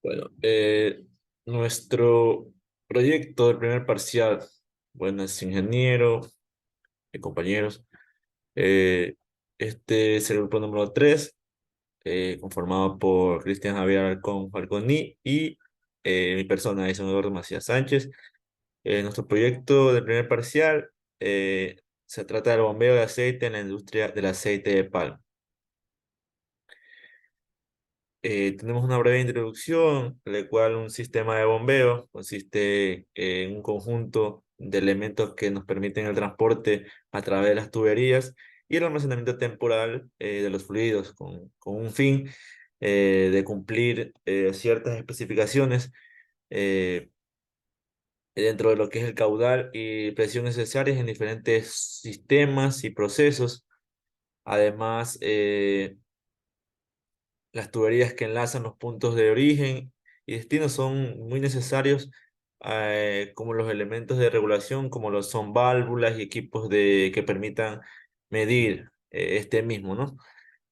Bueno, nuestro proyecto de primer parcial, bueno, es ingeniero, compañeros. eh, este es el grupo número 3, conformado por Cristian Javier Alcón Falconi y mi persona, Edson Eduardo Macías Sánchez. Nuestro proyecto de primer parcial se trata del bombeo de aceite en la industria del aceite de palma. Tenemos una breve introducción, la cual un sistema de bombeo consiste en un conjunto de elementos que nos permiten el transporte a través de las tuberías y el almacenamiento temporal de los fluidos con un fin de cumplir ciertas especificaciones eh, dentro de lo que es el caudal y presión necesarias en diferentes sistemas y procesos. Además, las tuberías que enlazan los puntos de origen y destino son muy necesarios, como los elementos de regulación, como lo son válvulas y equipos que permitan medir este mismo, ¿no?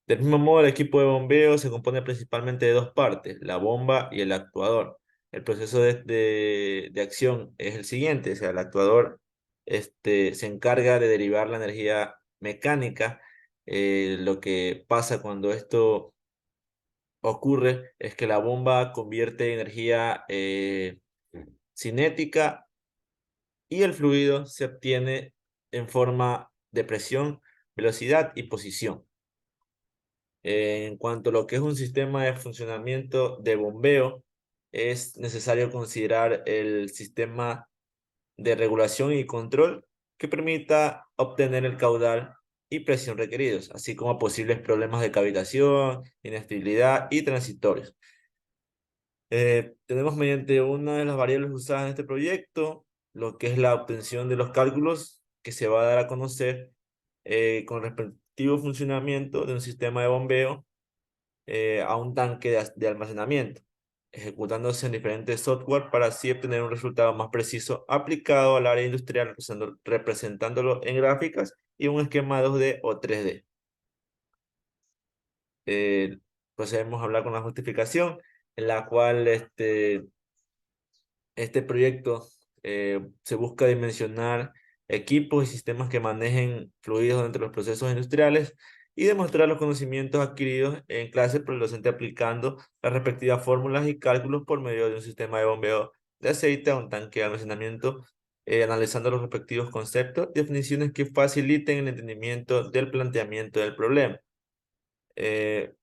Del mismo modo, el equipo de bombeo se compone principalmente de dos partes, la bomba y el actuador. El proceso de acción es el siguiente, o sea, el actuador se encarga de derivar la energía mecánica. Lo que pasa cuando esto ocurre es que la bomba convierte energía cinética y el fluido se obtiene en forma de presión, velocidad y posición. En cuanto a lo que es un sistema de funcionamiento de bombeo, es necesario considerar el sistema de regulación y control que permita obtener el caudal y presión requeridos, así como posibles problemas de cavitación, inestabilidad y transitorios. Tenemos mediante una de las variables usadas en este proyecto, lo que es la obtención de los cálculos que se va a dar a conocer con respectivo funcionamiento de un sistema de bombeo a un tanque de almacenamiento, ejecutándose en diferentes software para así obtener un resultado más preciso aplicado al área industrial, representándolo en gráficas y un esquema 2D o 3D. Eh, Procedemos a hablar con la justificación, en la cual este proyecto se busca dimensionar equipos y sistemas que manejen fluidos dentro de los procesos industriales y demostrar los conocimientos adquiridos en clase por el docente aplicando las respectivas fórmulas y cálculos por medio de un sistema de bombeo de aceite a un tanque de almacenamiento, analizando los respectivos conceptos y definiciones que faciliten el entendimiento del planteamiento del problema.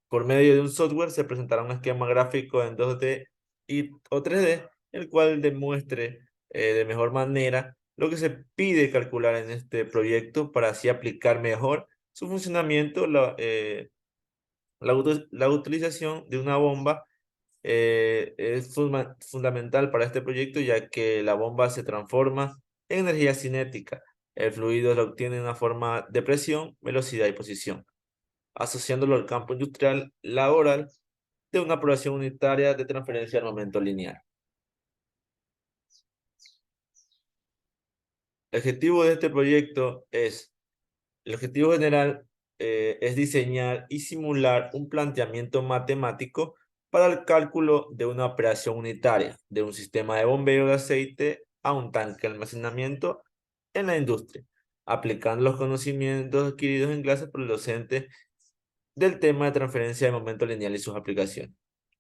Por medio de un software se presentará un esquema gráfico en 2D o 3D, el cual demuestre de mejor manera lo que se pide calcular en este proyecto para así aplicar mejor su funcionamiento. La utilización de una bomba es fundamental para este proyecto, ya que la bomba se transforma en energía cinética. El fluido lo obtiene en una forma de presión, velocidad y posición, asociándolo al campo industrial laboral de una población unitaria de transferencia al momento lineal. El objetivo de este proyecto el objetivo general es diseñar y simular un planteamiento matemático para el cálculo de una operación unitaria de un sistema de bombeo de aceite a un tanque de almacenamiento en la industria, aplicando los conocimientos adquiridos en clase por el docente del tema de transferencia de momento lineal y sus aplicaciones.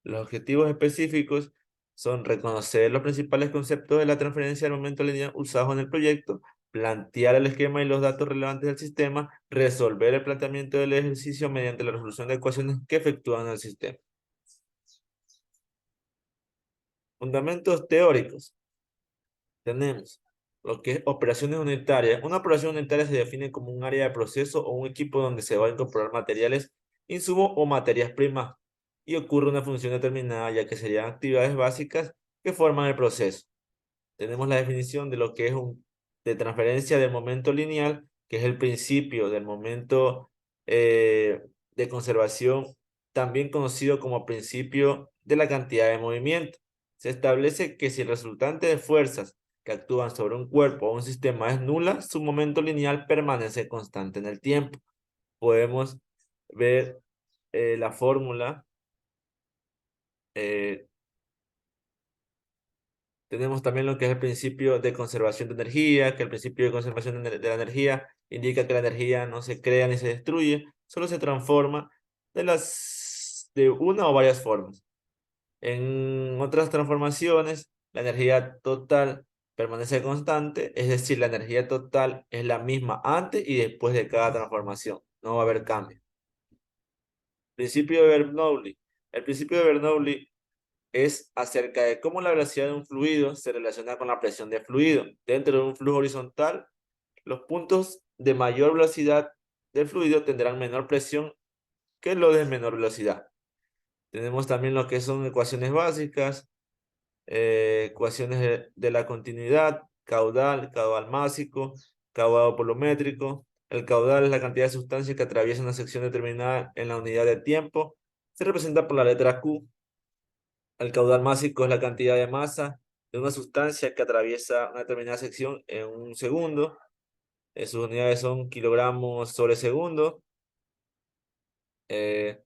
Los objetivos específicos son reconocer los principales conceptos de la transferencia de momento lineal usados en el proyecto, plantear el esquema y los datos relevantes del sistema, resolver el planteamiento del ejercicio mediante la resolución de ecuaciones que efectúan el sistema. Fundamentos teóricos. Tenemos lo que es operaciones unitarias. Una operación unitaria se define como un área de proceso o un equipo donde se va a incorporar materiales, insumos o materias primas y ocurre una función determinada, ya que serían actividades básicas que forman el proceso. Tenemos la definición de lo que es de transferencia de momento lineal, que es el principio del momento de conservación, también conocido como principio de la cantidad de movimiento. Se establece que si el resultante de fuerzas que actúan sobre un cuerpo o un sistema es nula, su momento lineal permanece constante en el tiempo. Podemos ver la fórmula. eh, Tenemos también lo que es el principio de conservación de energía, que el principio de conservación de la energía indica que la energía no se crea ni se destruye, solo se transforma de una o varias formas. En otras transformaciones, la energía total permanece constante, es decir, la energía total es la misma antes y después de cada transformación, no va a haber cambio. Principio de Bernoulli. El principio de Bernoulli es acerca de cómo la velocidad de un fluido se relaciona con la presión del fluido. Dentro de un flujo horizontal, los puntos de mayor velocidad del fluido tendrán menor presión que los de menor velocidad. Tenemos también lo que son ecuaciones básicas, ecuaciones de la continuidad, caudal másico, caudal volumétrico. El caudal es la cantidad de sustancia que atraviesa una sección determinada en la unidad de tiempo. Se representa por la letra Q. El caudal másico es la cantidad de masa de una sustancia que atraviesa una determinada sección en un segundo. Sus unidades son kilogramos sobre segundo. Eh,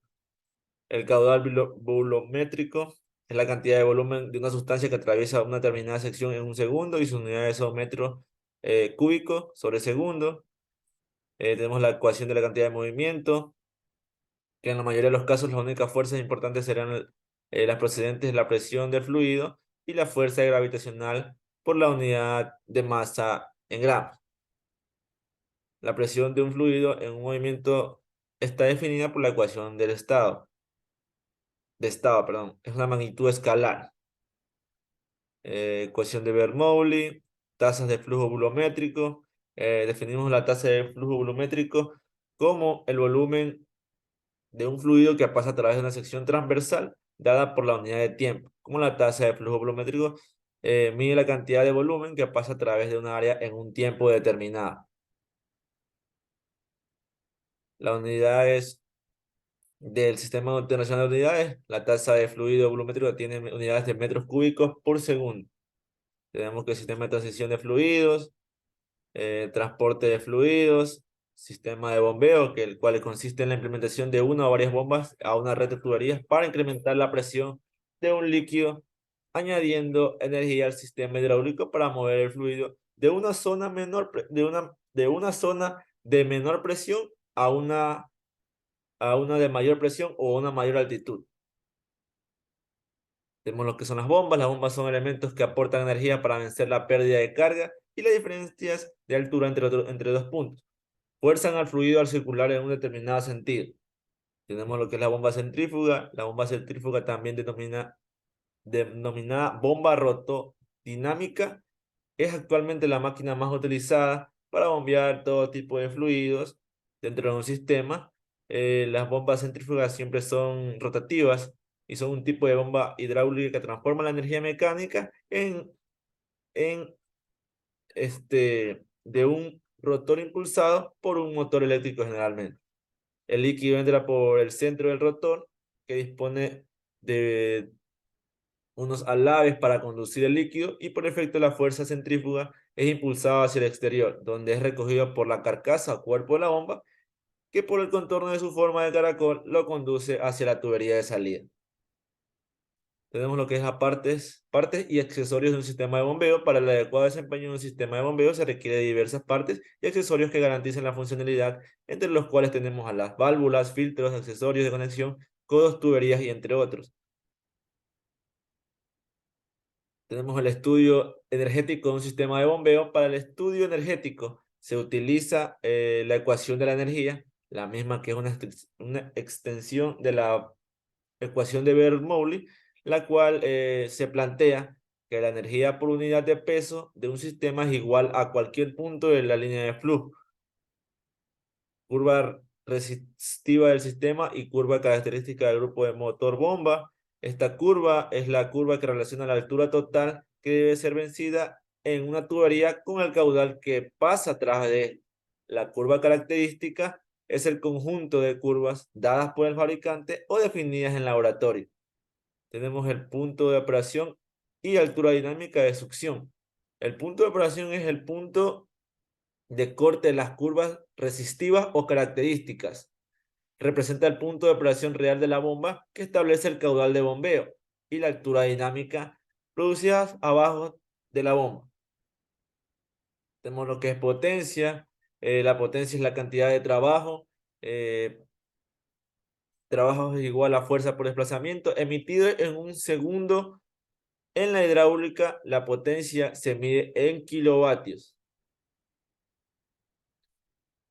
el caudal volumétrico es la cantidad de volumen de una sustancia que atraviesa una determinada sección en un segundo y sus unidades son metros cúbicos sobre segundo. Tenemos la ecuación de la cantidad de movimiento, que en la mayoría de los casos las únicas fuerzas importantes serán las procedentes de la presión del fluido y la fuerza gravitacional por la unidad de masa en gramos. La presión de un fluido en un movimiento está definida por la ecuación perdón, es una magnitud escalar. Ecuación de Bernoulli, tasas de flujo volumétrico. Definimos la tasa de flujo volumétrico como el volumen de un fluido que pasa a través de una sección transversal dada por la unidad de tiempo. Como la tasa de flujo volumétrico mide la cantidad de volumen que pasa a través de un área en un tiempo determinado. La unidad es del Sistema Internacional de Unidades. La tasa de fluido volumétrico tiene unidades de metros cúbicos por segundo. Tenemos que el sistema de transición de fluidos, transporte de fluidos, sistema de bombeo, el cual consiste en la implementación de una o varias bombas a una red de tuberías para incrementar la presión de un líquido, añadiendo energía al sistema hidráulico para mover el fluido de una zona de una zona de menor presión a una de mayor presión o una mayor altitud. Tenemos lo que son las bombas. Las bombas son elementos que aportan energía para vencer la pérdida de carga y las diferencias de altura entre dos puntos. Fuerzan al fluido al circular en un determinado sentido. Tenemos lo que es la bomba centrífuga. La bomba centrífuga también denominada bomba rotodinámica. Es actualmente la máquina más utilizada para bombear todo tipo de fluidos dentro de un sistema. Las bombas centrífugas siempre son rotativas y son un tipo de bomba hidráulica que transforma la energía mecánica en de un rotor impulsado por un motor eléctrico generalmente. El líquido entra por el centro del rotor, que dispone de unos alaves para conducir el líquido, y por efecto de la fuerza centrífuga es impulsado hacia el exterior, donde es recogido por la carcasa o cuerpo de la bomba, que por el contorno de su forma de caracol lo conduce hacia la tubería de salida. Tenemos lo que es partes y accesorios de un sistema de bombeo. Para el adecuado desempeño de un sistema de bombeo se requiere de diversas partes y accesorios que garanticen la funcionalidad, entre los cuales tenemos a las válvulas, filtros, accesorios de conexión, codos, tuberías y entre otros. Tenemos el estudio energético de un sistema de bombeo. Para el estudio energético se utiliza la ecuación de la energía, la misma que es una extensión de la ecuación de Bernoulli, la cual se plantea que la energía por unidad de peso de un sistema es igual a cualquier punto de la línea de flujo. Curva resistiva del sistema y curva característica del grupo de motor bomba. Esta curva es la curva que relaciona la altura total que debe ser vencida en una tubería con el caudal que pasa a través de él. La curva característica es el conjunto de curvas dadas por el fabricante o definidas en laboratorio. Tenemos el punto de operación y altura dinámica de succión. El punto de operación es el punto de corte de las curvas resistivas o características. Representa el punto de operación real de la bomba que establece el caudal de bombeo, y la altura dinámica producidas abajo de la bomba. Tenemos lo que es potencia. La potencia es la cantidad de trabajo. eh, Trabajo es igual a fuerza por desplazamiento. Emitido en un segundo. En la hidráulica, la potencia se mide en kilovatios.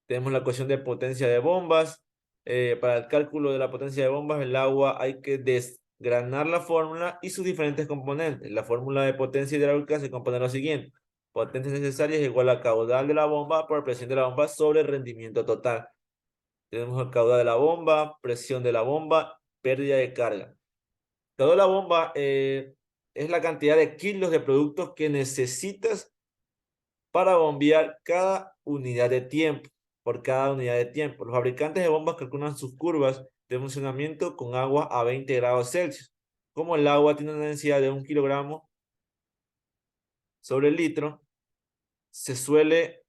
Tenemos la ecuación de potencia de bombas. Para el cálculo de la potencia de bombas, el agua hay que desgranar la fórmula y sus diferentes componentes. La fórmula de potencia hidráulica se compone de lo siguiente. Potencia necesaria es igual a caudal de la bomba por presión de la bomba sobre el rendimiento total. Tenemos el caudal de la bomba, presión de la bomba, pérdida de carga. Caudal de la bomba es la cantidad de kilos de productos que necesitas para bombear cada unidad de tiempo, por cada unidad de tiempo. Los fabricantes de bombas calculan sus curvas de funcionamiento con agua a 20 grados Celsius. Como el agua tiene una densidad de 1 kilogramo sobre el litro, se suele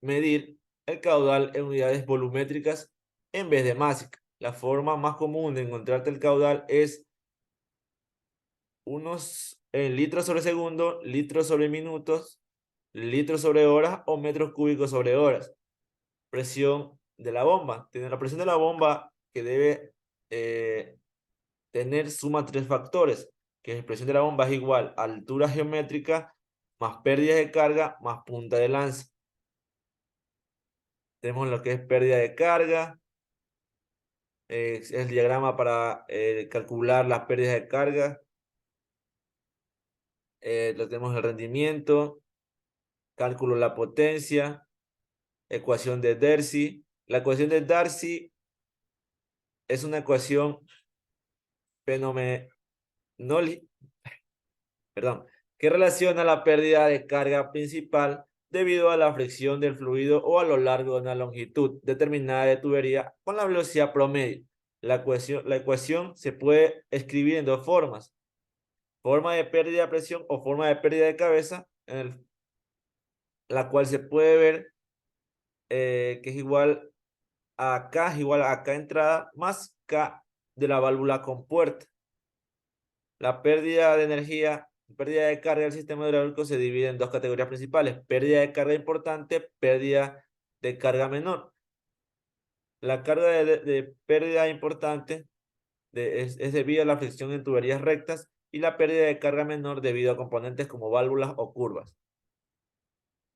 medir el caudal en unidades volumétricas en vez de másica. La forma más común de encontrarte el caudal es unos en litros sobre segundo, litros sobre minutos, litros sobre horas o metros cúbicos sobre horas. Presión de la bomba. Tiene la presión de la bomba que debe tener suma tres factores, que la presión de la bomba es igual a altura geométrica más pérdida de carga más punta de lanza. Tenemos lo que es pérdida de carga, es el diagrama para calcular las pérdidas de carga. Lo tenemos el rendimiento, cálculo de la potencia, ecuación de Darcy. La ecuación de Darcy es una ecuación fenomenal, perdón, que relaciona la pérdida de carga principal debido a la fricción del fluido o a lo largo de una longitud determinada de tubería con la velocidad promedio. La ecuación se puede escribir en dos formas: forma de pérdida de presión o forma de pérdida de cabeza, la cual se puede ver que es igual a K, es igual a K entrada más K de la válvula compuerta. La pérdida de energía, pérdida de carga del sistema hidráulico se divide en dos categorías principales: pérdida de carga importante, pérdida de carga menor. La carga de pérdida importante es debido a la fricción en tuberías rectas y la pérdida de carga menor debido a componentes como válvulas o curvas.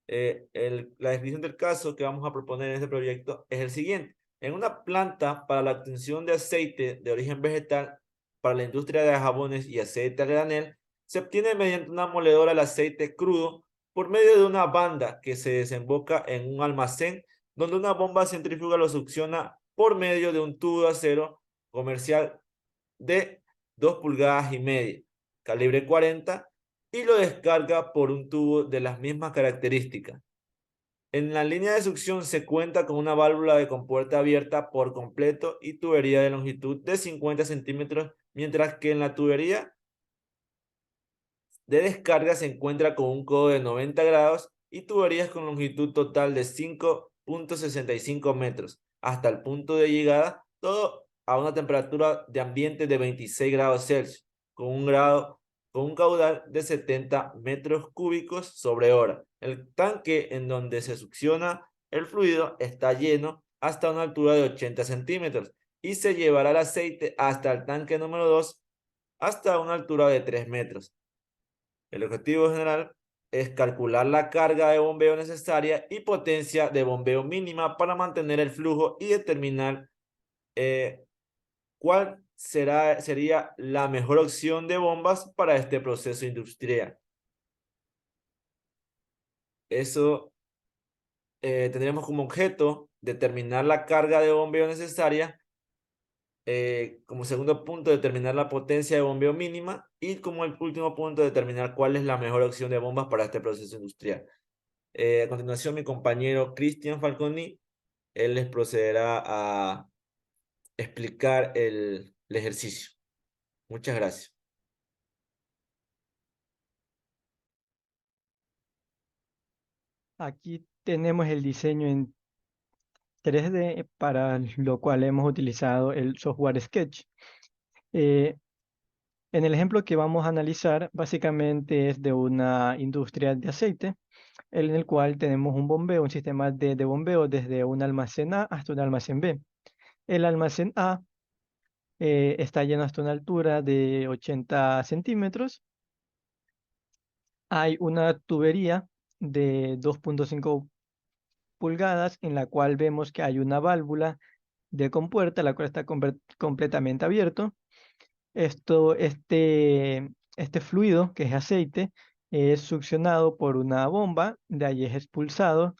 La descripción del caso que vamos a proponer en este proyecto es el siguiente. En una planta para la obtención de aceite de origen vegetal para la industria de jabones y aceite a granel, se obtiene mediante una moledora el aceite crudo por medio de una banda que se desemboca en un almacén donde una bomba centrífuga lo succiona por medio de un tubo de acero comercial de 2,5 pulgadas, calibre 40, y lo descarga por un tubo de las mismas características. En la línea de succión se cuenta con una válvula de compuerta abierta por completo y tubería de longitud de 50 centímetros, mientras que en la tubería de descarga se encuentra con un codo de 90 grados y tuberías con longitud total de 5,65 metros hasta el punto de llegada, todo a una temperatura de ambiente de 26 grados Celsius, con un caudal de 70 metros cúbicos sobre hora. El tanque en donde se succiona el fluido está lleno hasta una altura de 80 centímetros y se llevará el aceite hasta el tanque número 2 hasta una altura de 3 metros. El objetivo general es calcular la carga de bombeo necesaria y potencia de bombeo mínima para mantener el flujo y determinar cuál sería la mejor opción de bombas para este proceso industrial. Eso tendremos como objeto determinar la carga de bombeo necesaria. Como segundo punto, determinar la potencia de bombeo mínima. Y como el último punto, determinar cuál es la mejor opción de bombas para este proceso industrial. A continuación, mi compañero Cristian Falconi, él les procederá a explicar el ejercicio. Muchas gracias. Aquí tenemos el diseño en 3D para lo cual hemos utilizado el software Sketch. Eh, En el ejemplo que vamos a analizar, básicamente es de una industria de aceite, en el cual tenemos un bombeo, un sistema de bombeo desde un almacén A hasta un almacén B. El almacén A está lleno hasta una altura de 80 centímetros. Hay una tubería de 2,5 pulgadas en la cual vemos que hay una válvula de compuerta, la cual está completamente abierto. Este fluido, que es aceite, es succionado por una bomba, de ahí es expulsado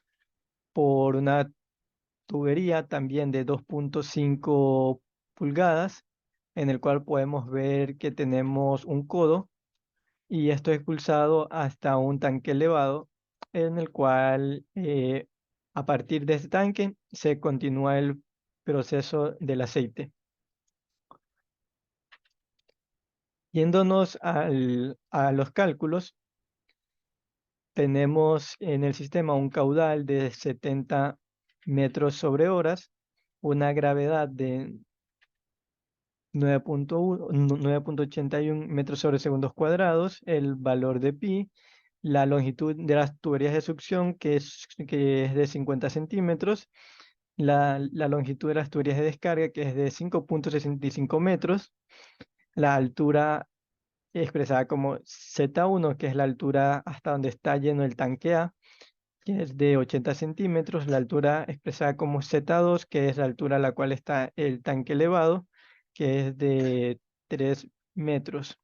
por una tubería también de 2,5 pulgadas, en el cual podemos ver que tenemos un codo y esto es expulsado hasta un tanque elevado, en el cual a partir de este tanque se continúa el proceso del aceite. Yéndonos a los cálculos, tenemos en el sistema un caudal de 70 metros sobre horas, una gravedad de 9,81 metros sobre segundos cuadrados, el valor de pi, la longitud de las tuberías de succión, que es de 50 centímetros, la longitud de las tuberías de descarga, que es de 5,65 metros, la altura expresada como Z1, que es la altura hasta donde está lleno el tanque A, que es de 80 centímetros, la altura expresada como Z2, que es la altura a la cual está el tanque elevado, que es de 3 metros.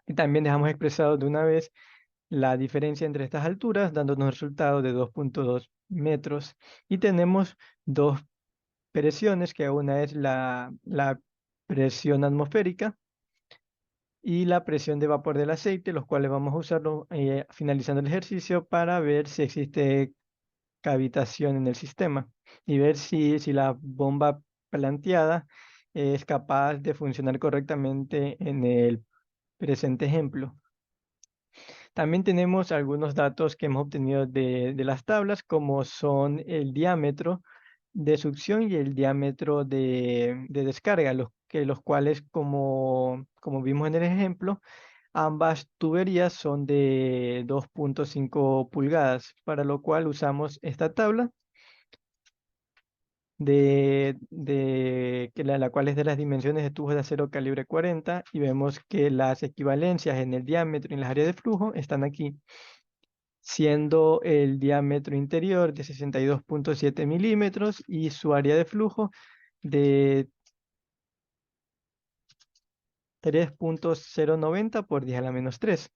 Y también dejamos expresado de una vez la diferencia entre estas alturas, dándonos el resultado de 2,2 metros. Y tenemos dos presiones, que una es la presión atmosférica y la presión de vapor del aceite, los cuales vamos a usarlo finalizando el ejercicio para ver si existe cavitación en el sistema y ver si la bomba planteada es capaz de funcionar correctamente en el presente ejemplo. También tenemos algunos datos que hemos obtenido de las tablas, como son el diámetro de succión y el diámetro de descarga, los cuales, como vimos en el ejemplo, ambas tuberías son de 2,5 pulgadas, para lo cual usamos esta tabla la cual es de las dimensiones de tubos de acero calibre 40 y vemos que las equivalencias en el diámetro y en las áreas de flujo están aquí, siendo el diámetro interior de 62,7 milímetros y su área de flujo de 3,090 por 10 a la menos 3.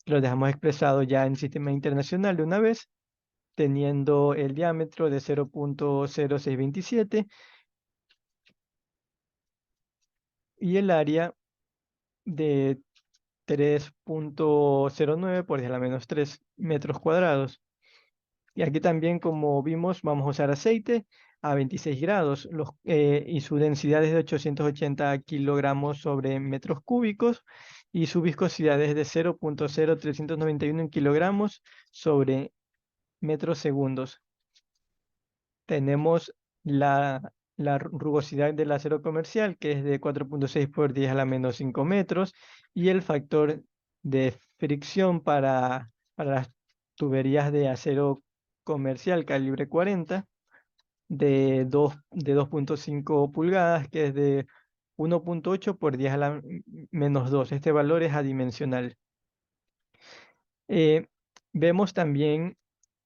Lo dejamos expresado ya en sistema internacional de una vez, teniendo el diámetro de 0,0627 y el área de 3,09 por 10 a la menos 3 metros cuadrados. Y aquí también, como vimos, vamos a usar aceite a 26 grados y su densidad es de 880 kilogramos sobre metros cúbicos y su viscosidad es de 0,0391 kilogramos sobre metros segundos. Tenemos la rugosidad del acero comercial, que es de 4,6 por 10 a la menos 5 metros, y el factor de fricción para las tuberías de acero comercial calibre 40 de 2,5 pulgadas, que es de 1,8 por 10 a la menos 2. Este valor es adimensional. Eh, Vemos también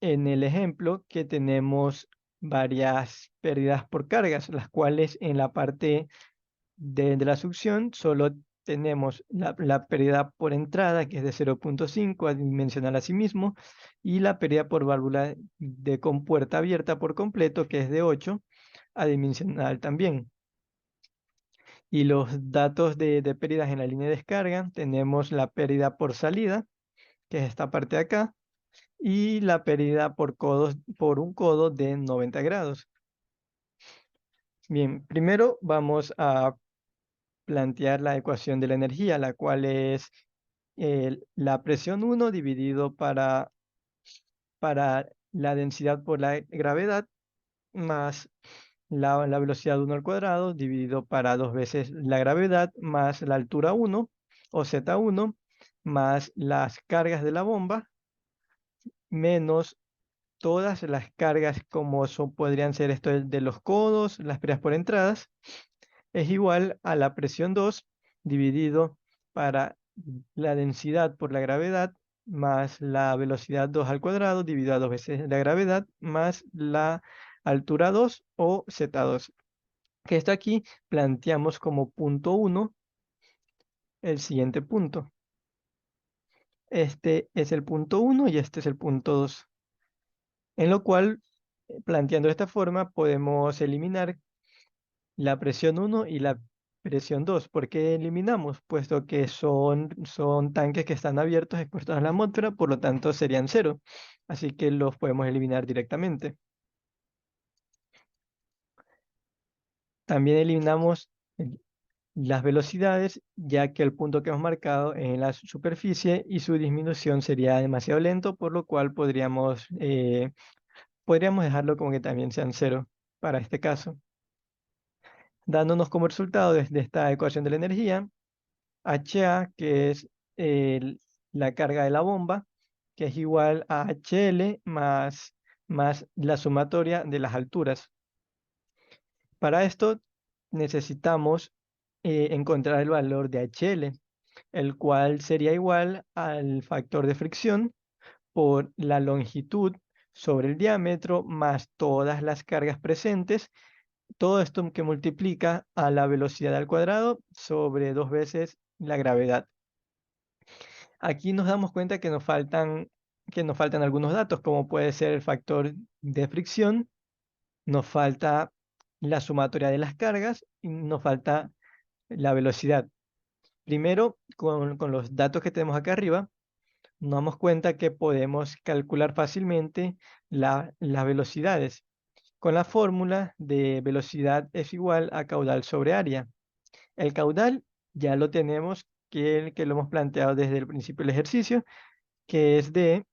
en el ejemplo que tenemos varias pérdidas por cargas, las cuales en la parte de la succión solo tenemos la pérdida por entrada, que es de 0,5 adimensional a sí mismo, y la pérdida por válvula de compuerta abierta por completo, que es de 8 adimensional también. Y los datos de pérdidas en la línea de descarga, tenemos la pérdida por salida, que es esta parte de acá, y la pérdida por un codo de 90 grados. Bien, primero vamos a plantear la ecuación de la energía, la cual es la presión 1 dividido para la densidad por la gravedad más la velocidad 1 al cuadrado dividido para 2 veces la gravedad más la altura 1 o Z1 más las cargas de la bomba menos todas las cargas como son, podrían ser esto de los codos, las preas por entradas, es igual a la presión 2 dividido para la densidad por la gravedad más la velocidad 2 al cuadrado dividido a 2 veces la gravedad más la altura 2 o Z2. Que esto aquí planteamos como punto 1 el siguiente punto. Este es el punto 1 y este es el punto 2. En lo cual, planteando de esta forma, podemos eliminar la presión 1 y la presión 2. ¿Por qué eliminamos? Puesto que son tanques que están abiertos, expuestos a la atmósfera, por lo tanto serían cero. Así que los podemos eliminar directamente. También eliminamos las velocidades, ya que el punto que hemos marcado es en la superficie y su disminución sería demasiado lento, por lo cual podríamos dejarlo como que también sean cero para este caso, dándonos como resultado desde esta ecuación de la energía, HA, que es el- la carga de la bomba, que es igual a HL más la sumatoria de las alturas. Para esto necesitamos encontrar el valor de HL, el cual sería igual al factor de fricción por la longitud sobre el diámetro más todas las cargas presentes, todo esto que multiplica a la velocidad al cuadrado sobre 2 veces la gravedad. Aquí nos damos cuenta que nos faltan algunos datos, como puede ser el factor de fricción, nos falta la sumatoria de las cargas y nos falta la velocidad. Primero, con los datos que tenemos acá arriba, nos damos cuenta que podemos calcular fácilmente las velocidades. Con la fórmula de velocidad es igual a caudal sobre área. El caudal ya lo tenemos, que lo hemos planteado desde el principio del ejercicio, que es de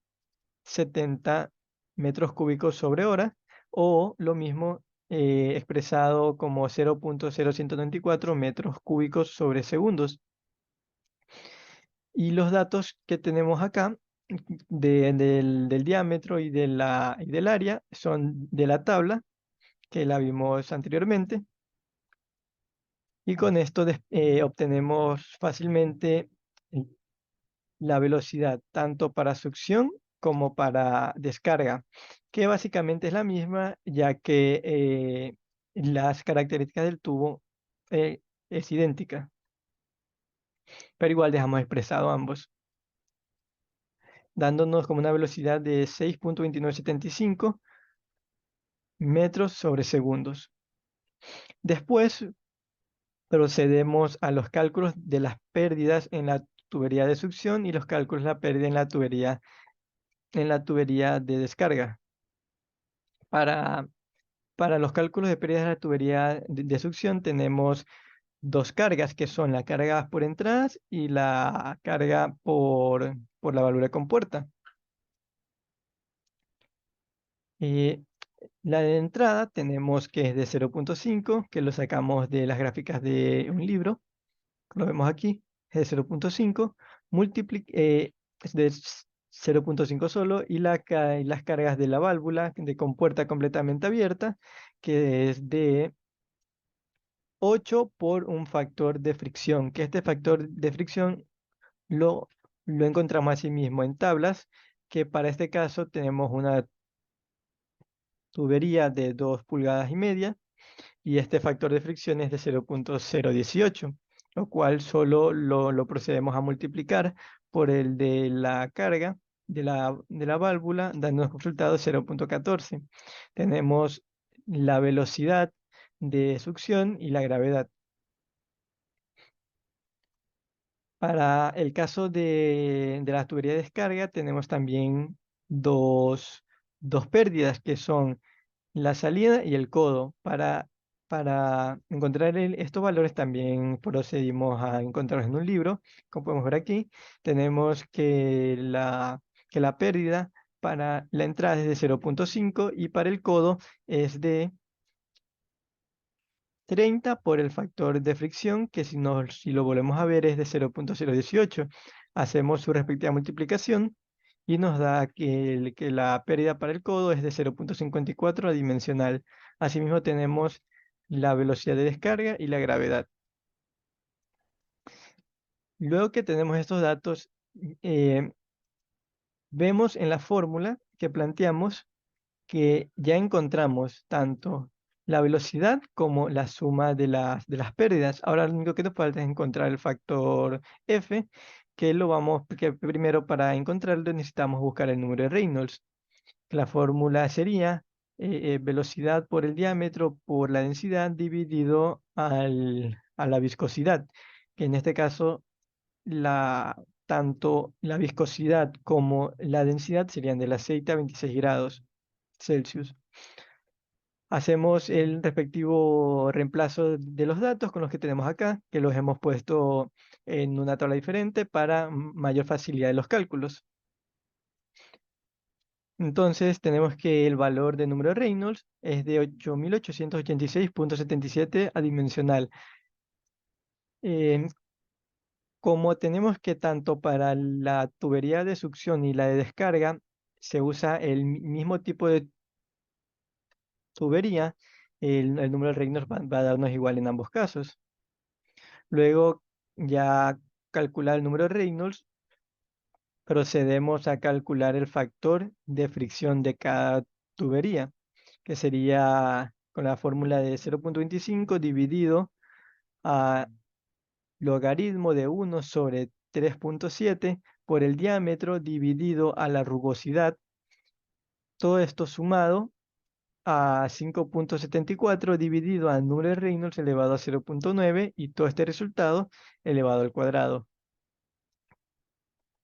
70 metros cúbicos sobre hora, o lo mismo expresado como 0.0194 metros cúbicos sobre segundos. Y los datos que tenemos acá del diámetro y del área son de la tabla que la vimos anteriormente. Y con esto obtenemos fácilmente eh, la velocidad tanto para succión como para descarga, que básicamente es la misma, ya que las características del tubo es idéntica, pero igual dejamos expresado ambos, dándonos como una velocidad de 6.2975 metros sobre segundos. Después procedemos a los cálculos de las pérdidas en la tubería de succión y los cálculos de la pérdida en la tubería de descarga. Para, para los cálculos de pérdidas de la tubería de succión tenemos dos cargas, que son la carga por entradas y la carga por la válvula de compuerta. Eh, la de entrada tenemos que es de 0.5, que lo sacamos de las gráficas de un libro, lo vemos aquí, es de 0.5, es de 0.5 solo, y las cargas de la válvula de compuerta completamente abierta, que es de 8 por un factor de fricción, que este factor de fricción lo, lo encontramos así mismo en tablas, que para este caso tenemos una tubería de 2,5 pulgadas y este factor de fricción es de 0.018, lo cual solo lo procedemos a multiplicar por el de la carga de la válvula, dándonos como resultado 0.14. Tenemos la velocidad de succión y la gravedad. Para el caso de la tubería de descarga, tenemos también dos pérdidas que son la salida y el codo. Para encontrar estos valores también procedimos a encontrarlos en un libro. Como podemos ver aquí, tenemos que la pérdida para la entrada es de 0.5 y para el codo es de 30 por el factor de fricción, que si lo volvemos a ver es de 0.018. Hacemos su respectiva multiplicación y nos da que la pérdida para el codo es de 0.54 adimensional. Asimismo tenemos la velocidad de descarga y la gravedad. Luego que tenemos estos datos, eh, vemos en la fórmula que planteamos que ya encontramos tanto la velocidad como la suma de las pérdidas. Ahora lo único que nos falta es encontrar el factor F, que primero para encontrarlo necesitamos buscar el número de Reynolds. La fórmula sería velocidad por el diámetro por la densidad dividido a la viscosidad, que en este caso tanto la viscosidad como la densidad serían del aceite a 26 grados Celsius. Hacemos el respectivo reemplazo de los datos con los que tenemos acá, que los hemos puesto en una tabla diferente para mayor facilidad de los cálculos. Entonces tenemos que el valor de número de Reynolds es de 8886.77 adimensional. Eh, Como tenemos que tanto para la tubería de succión y la de descarga se usa el mismo tipo de tubería, el número de Reynolds va a darnos igual en ambos casos. Luego ya calcular el número de Reynolds, procedemos a calcular el factor de fricción de cada tubería, que sería con la fórmula de 0.25 dividido a logaritmo de 1 sobre 3.7 por el diámetro dividido a la rugosidad. Todo esto sumado a 5.74 dividido al número de Reynolds elevado a 0.9 y todo este resultado elevado al cuadrado.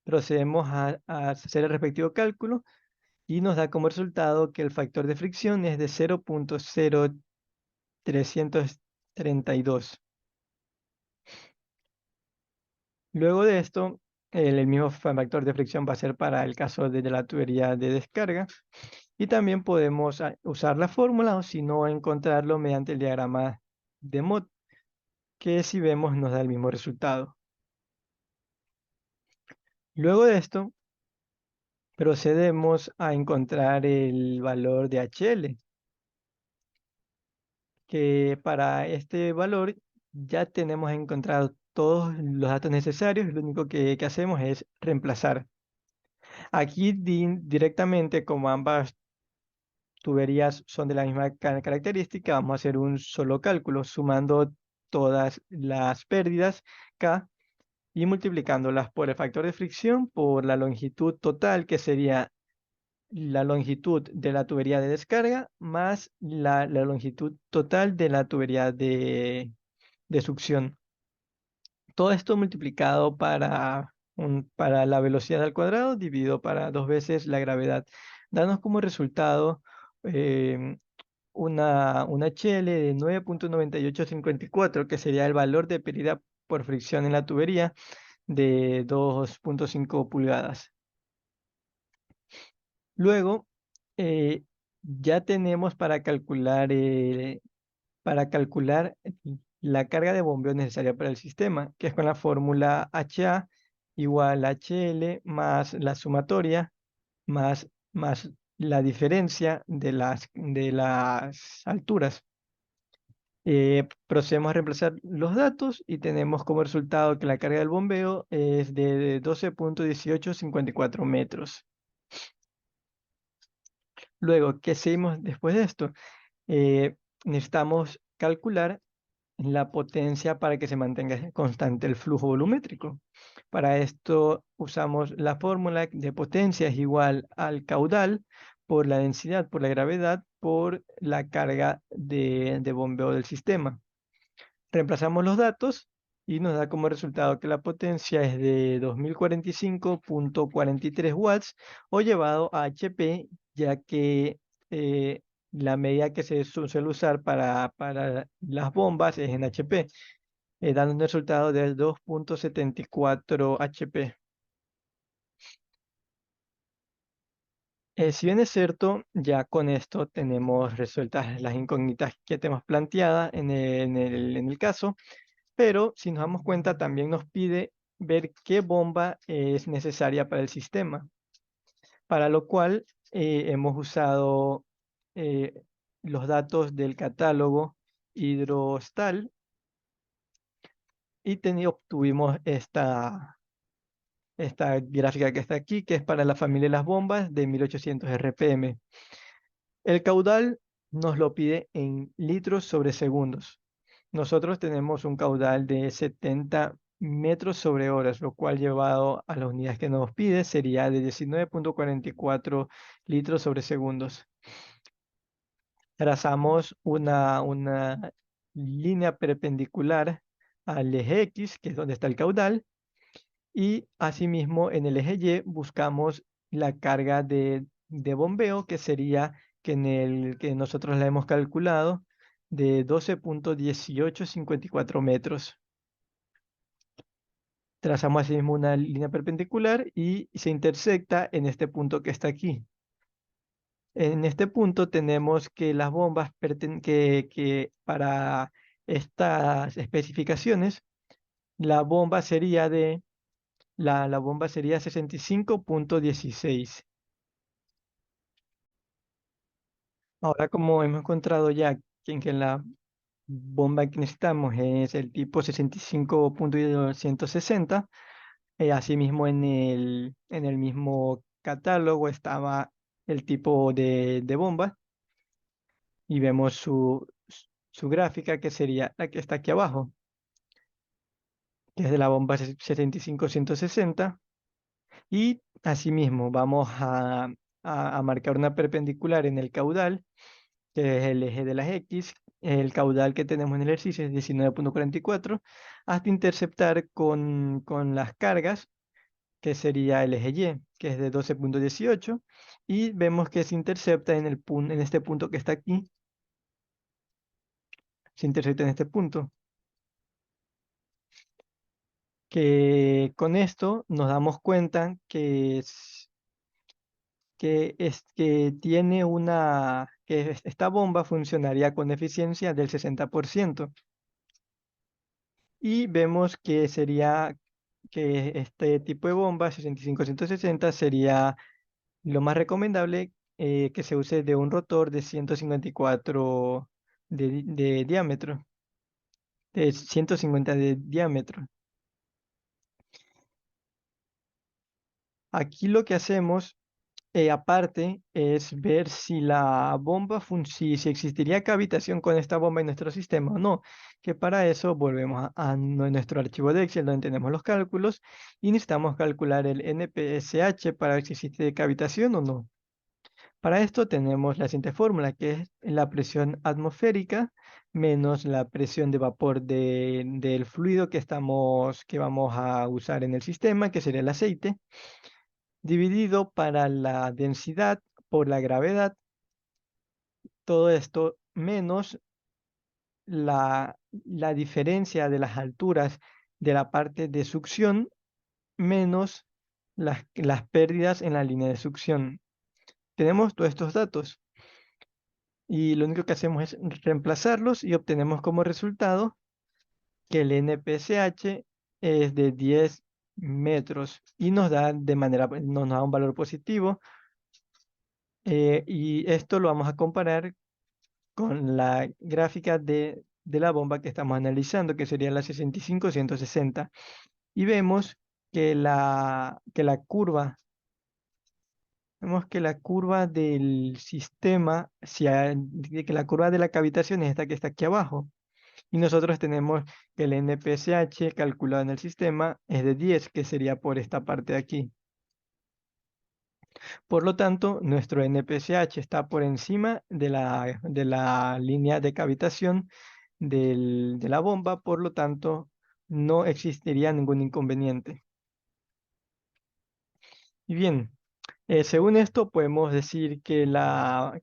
Procedemos a hacer el respectivo cálculo y nos da como resultado que el factor de fricción es de 0.0332. Luego de esto, el mismo factor de fricción va a ser para el caso de la tubería de descarga y también podemos usar la fórmula o si no encontrarlo mediante el diagrama de Mott, que si vemos nos da el mismo resultado. Luego de esto, procedemos a encontrar el valor de HL, que para este valor ya tenemos encontrado todos los datos necesarios, lo único que hacemos es reemplazar. Aquí directamente, como ambas tuberías son de la misma característica, vamos a hacer un solo cálculo, sumando todas las pérdidas K y multiplicándolas por el factor de fricción por la longitud total, que sería la longitud de la tubería de descarga más la longitud total de la tubería de succión. Todo esto multiplicado para la velocidad al cuadrado dividido para dos veces la gravedad. Danos como resultado em, una HL de 9.9854, que sería el valor de pérdida por fricción en la tubería de 2.5 pulgadas. Luego, eh, ya tenemos para calcular la carga de bombeo necesaria para el sistema, que es con la fórmula HA igual a HL más la sumatoria más la diferencia de las alturas. Procedemos a reemplazar los datos y tenemos como resultado que la carga del bombeo es de 12.1854 metros. Luego, ¿qué seguimos después de esto? Eh, Necesitamos calcular la potencia para que se mantenga constante el flujo volumétrico. Para esto usamos la fórmula de potencia es igual al caudal por la densidad, por la gravedad, por la carga de bombeo del sistema. Reemplazamos los datos y nos da como resultado que la potencia es de 2045.43 watts o llevado a HP, ya que eh, la medida que se suele usar para las bombas es en HP, dando un resultado de 2.74 HP. Si bien es cierto, ya con esto tenemos resueltas las incógnitas que tenemos planteadas en el caso, pero si nos damos cuenta también nos pide ver qué bomba es necesaria para el sistema, para lo cual hemos usado eh, los datos del catálogo Hidrostal y obtuvimos esta gráfica que está aquí, que es para la familia de las bombas de 1800 RPM. El caudal nos lo pide en litros sobre segundos. Nosotros tenemos un caudal de 70 metros sobre horas, lo cual llevado a las unidades que nos pide sería de 19,44 litros sobre segundos. Trazamos una línea perpendicular al eje X, que es donde está el caudal, y asimismo en el eje Y buscamos la carga de bombeo, que sería que nosotros la hemos calculado de 12,1854 metros. Trazamos asimismo una línea perpendicular y se intersecta en este punto que está aquí. En este punto tenemos que las bombas que para estas especificaciones, la bomba sería la bomba sería 65,16. Ahora, como hemos encontrado ya que la bomba que necesitamos es el tipo 65,260, asimismo en el mismo catálogo estaba el tipo de bomba y vemos su gráfica, que sería la que está aquí abajo, que es de la bomba 75160. Y asimismo vamos a marcar una perpendicular en el caudal, que es el eje de las X. El caudal que tenemos en el ejercicio es 19,44, hasta interceptar con las cargas, que sería el eje Y, que es de 12,18, y vemos que se intercepta en este punto que está aquí, se intercepta en este punto, que con esto nos damos cuenta que tiene esta bomba funcionaría con eficiencia del 60%. Y vemos que este tipo de bomba 65-160 sería lo más recomendable, que se use de un rotor de 154 de diámetro, de 150 de diámetro. Aquí lo que hacemos, aparte, es ver si la bomba, si existiría cavitación con esta bomba en nuestro sistema o no, que para eso volvemos a nuestro archivo de Excel donde tenemos los cálculos y necesitamos calcular el NPSH para ver si existe cavitación o no. Para esto tenemos la siguiente fórmula, que es la presión atmosférica menos la presión de vapor del fluido que vamos a usar en el sistema, que sería el aceite, dividido para la densidad por la gravedad, todo esto menos la diferencia de las alturas de la parte de succión menos las pérdidas en la línea de succión. Tenemos todos estos datos y lo único que hacemos es reemplazarlos y obtenemos como resultado que el NPSH es de 10 metros y nos da un valor positivo, y esto lo vamos a comparar con la gráfica de la bomba que estamos analizando, que sería la 65-160. Y vemos que la curva del sistema, que la curva de la cavitación es esta que está aquí abajo. Y nosotros tenemos que el NPSH calculado en el sistema es de 10, que sería por esta parte de aquí. Por lo tanto, nuestro NPSH está por encima de la línea de cavitación de la bomba, por lo tanto, no existiría ningún inconveniente. Y bien, según esto, podemos decir que la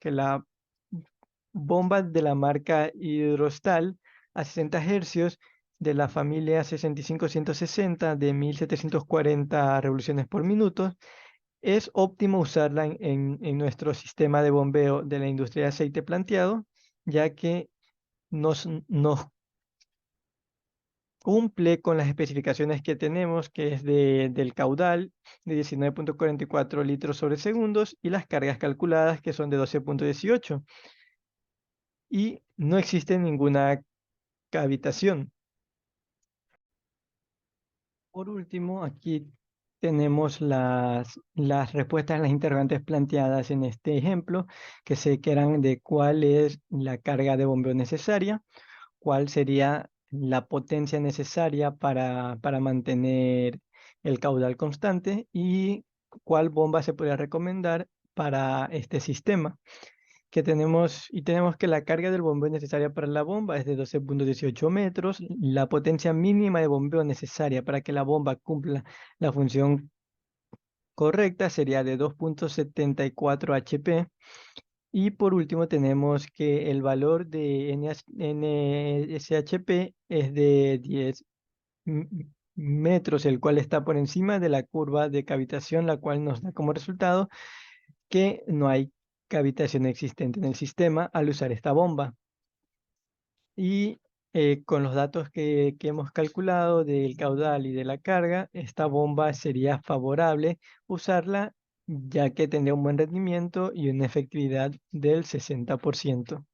bomba de la marca Hidrostal a 60 hercios de la familia 65-160 de 1740 revoluciones por minuto Es óptimo usarla en nuestro sistema de bombeo de la industria de aceite planteado, ya que nos cumple con las especificaciones que tenemos, que es del caudal de 19,44 litros sobre segundos y las cargas calculadas que son de 12,18. Y no existe ninguna cavitación. Por último, aquí tenemos las respuestas a las interrogantes planteadas en este ejemplo, que eran de cuál es la carga de bombeo necesaria, cuál sería la potencia necesaria para mantener el caudal constante y cuál bomba se podría recomendar para este sistema. Tenemos que la carga del bombeo necesaria para la bomba es de 12,18 metros. La potencia mínima de bombeo necesaria para que la bomba cumpla la función correcta sería de 2,74 HP. Y por último tenemos que el valor de NSHP es de 10 metros, el cual está por encima de la curva de cavitación, la cual nos da como resultado que no hay cavitación existente en el sistema al usar esta bomba. Y con los datos que hemos calculado del caudal y de la carga, esta bomba sería favorable usarla, ya que tendría un buen rendimiento y una efectividad del 60%.